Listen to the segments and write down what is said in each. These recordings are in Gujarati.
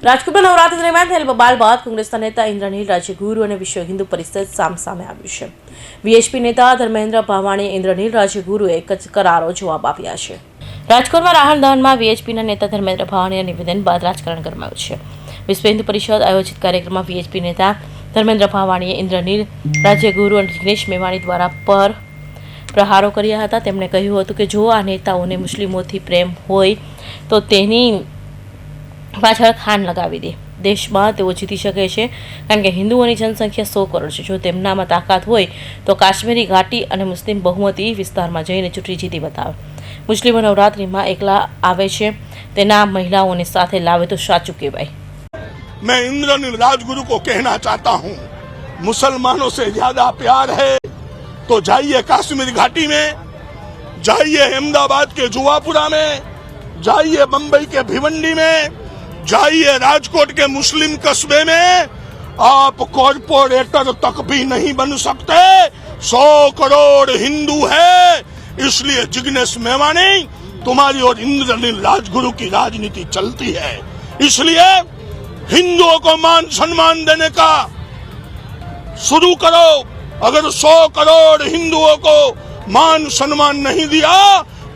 રાજકોટમાં નવરાત્રી દરમિયાન થયેલ બબાલ બાદ કોંગ્રેસના નેતા ઇન્દ્રનીલ રાજ્યગુરુ અને વિશ્વ હિન્દુ પરિષદ સામે આવ્યું છે. વીએચપી નેતા ધર્મેન્દ્ર ભાવાણીએ ઇન્દ્રનીલ રાજ્યગુરુએ એક જ કરારો જવાબ આપ્યા છે. રાજકોટમાં રાહણ દહનમાં વીએચપીના નેતા ધર્મેન્દ્ર ભાવાણીના નિવેદન બાદ રાજકારણ ગરમાયું છે. વિશ્વ હિન્દુ પરિષદ આયોજિત કાર્યક્રમમાં વીએચપી નેતા ધર્મેન્દ્ર ભાવાણીએ ઇન્દ્રનીલ રાજ્યગુરુ અને જિગ્નેશ મેવાણી દ્વારા પ્રહારો કર્યા હતા. તેમણે કહ્યું હતું કે જો આ નેતાઓને મુસ્લિમોથી પ્રેમ હોય તો તેની પાછળ ખાન લગાવી દે. દેશમાં તેઓ જીતી શકે છે કારણ કે હિન્દુઓની જનસંખ્યા 100 કરોડ છે. જો તેમનામાં તાકાત હોય તો કાશ્મીરી ઘાટી અને મુસ્લિમ બહુમતી વિસ્તારમાં જઈને ચૂંટણી જીતી બતાવે. મુસ્લિમો નવરાત્રિમાં એકલા આવે છે, તેના મહિલાઓને સાથે લાવે તો સાચું કહેવાય. मैं इंद्रनील राजगुरु को कहना चाहता हूँ, मुसलमानों से ज्यादा प्यार है तो जाइए कश्मीर घाटी में, जाइए अहमदाबाद के जुवापुरा में, जाइए बम्बई के भिवंडी में, जाइए राजकोट के मुस्लिम कस्बे में. आप कॉर्पोरेटर तक भी नहीं बन सकते. 100 करोड़ हिंदू है, इसलिए जिग्नेश मेवानी तुम्हारी और इंद्रनील राजगुरु की राजनीति चलती है. इसलिए हिंदुओं को मान सम्मान देने का शुरू करो. अगर 100 करोड़ हिंदुओं को मान सम्मान नहीं दिया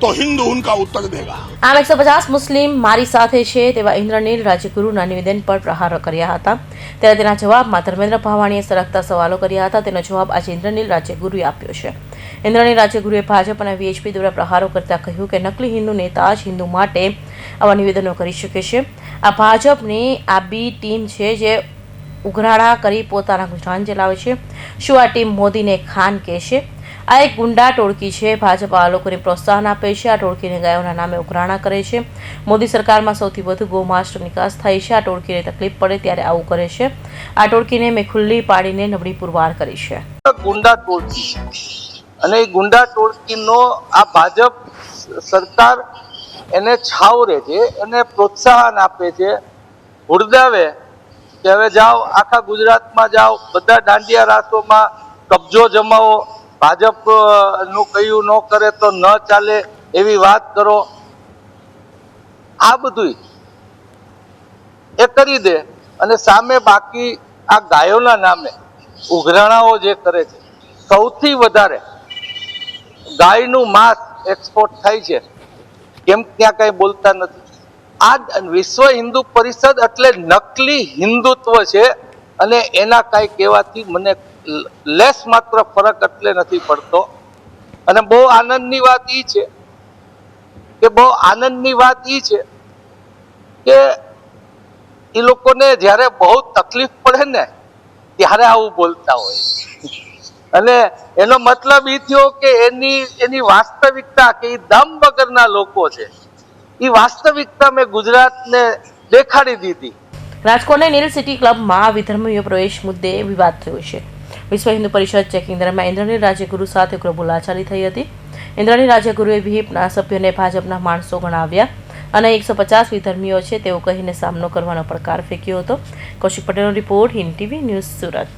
तो हिंदू उनका उत्तर देगा. આમ 150 મુસ્લિમ મારી સાથે છે તેવા ઇન્દ્રનીલ રાજ્યગુરુના નિવેદન પર પ્રહારો કર્યા હતા. ત્યારે તેના જવાબમાં ધર્મેન્દ્ર ભાવાણીએ સળગતા સવાલો કર્યા હતા. તેનો જવાબ આજે ઇન્દ્રનીલ રાજ્યગુરુએ આપ્યો છે. ઇન્દ્રનીલ રાજ્યગુરુએ ભાજપ અને વીએચપી દ્વારા પ્રહારો કરતા કહ્યું કે નકલી હિન્દુ નેતા જ હિન્દુ માટે આવા નિવેદનો કરી શકે છે. આ ભાજપની આ બી ટીમ છે જે ઉઘરાણા કરી પોતાના ગુજરાન ચલાવે છે. શું આ ટીમ મોદીને ખાન કહે છે? આ એક ગુંડા ટોળકી છે. ભાજપ આ લોકોને પ્રોત્સાહન આપે છે. આ ટોળકીને ગાયોના નામે ઉઘરાણા કરે છે. મોદી સરકારમાં સૌથી વધુ ગૌમાંસનો નિકાસ થાય છે. આ ટોળકીને તકલીફ પડે ત્યારે આવું કરે છે. આ ટોળકીને મેં ખુલ્લી પાડીને નબળી પુરવાર કરી છે. ગુંડા ટોળકી અને એ ગુંડા ટોળકીનો આ ભાજપ સરકાર એને છાવરે છે, એને પ્રોત્સાહન આપે છે, હુરદાવે કે હવે જાઓ આખા ગુજરાતમાં જાઓ, બધા દાંડિયા રાસોમાં કબજો જમાવો, ભાજપ નું કયું ન કરે તો ન ચાલે એવી વાત કરો. આ બધું એ કરી દે અને સામે બાકી આ ગાયોના નામે ઉઘરાણાઓ જે કરે છે. સૌથી વધારે ગાયનું માંસ એક્સપોર્ટ થાય છે, કેમ ત્યાં કઈ બોલતા નથી. આ વિશ્વ હિન્દુ પરિષદ એટલે નકલી હિન્દુત્વ છે અને એના કઈ કહેવાથી મને લેસ માત્ર ફરક એટલે નથી પડતો. અને બહુ આનંદની વાત ઈ છે કે એ લોકોને જ્યારે બહુ તકલીફ પડે ને ત્યારે આવું બોલતા હોય. અને એનો મતલબ એ થયો કે એની વાસ્તવિકતા કે એ દમ વગરના લોકો છે, એ વાસ્તવિકતા મેં ગુજરાતને દેખાડી દીધી. રાજકોટના નીલ સિટી ક્લબમાં વિધર્મીય પ્રવેશ મુદ્દે વિવાદ થયો છે. વિશ્વ હિન્દુ પરિષદ ચેકિંગ દરમિયાન ઇન્દ્રનીલ રાજ્યગુરુ સાથે ઉગ્ર બોલાચાલી થઈ હતી. ઇન્દ્રનીલ રાજ્યગુરુએ વિહિપના સભ્યોને ભાજપના માણસો ગણાવ્યા અને 150 વિધર્મીઓ છે તેવું કહીને સામનો કરવાનો પડકાર ફેંક્યો હતો. કૌશિક પટેલનો report, Hind TV news, Surat.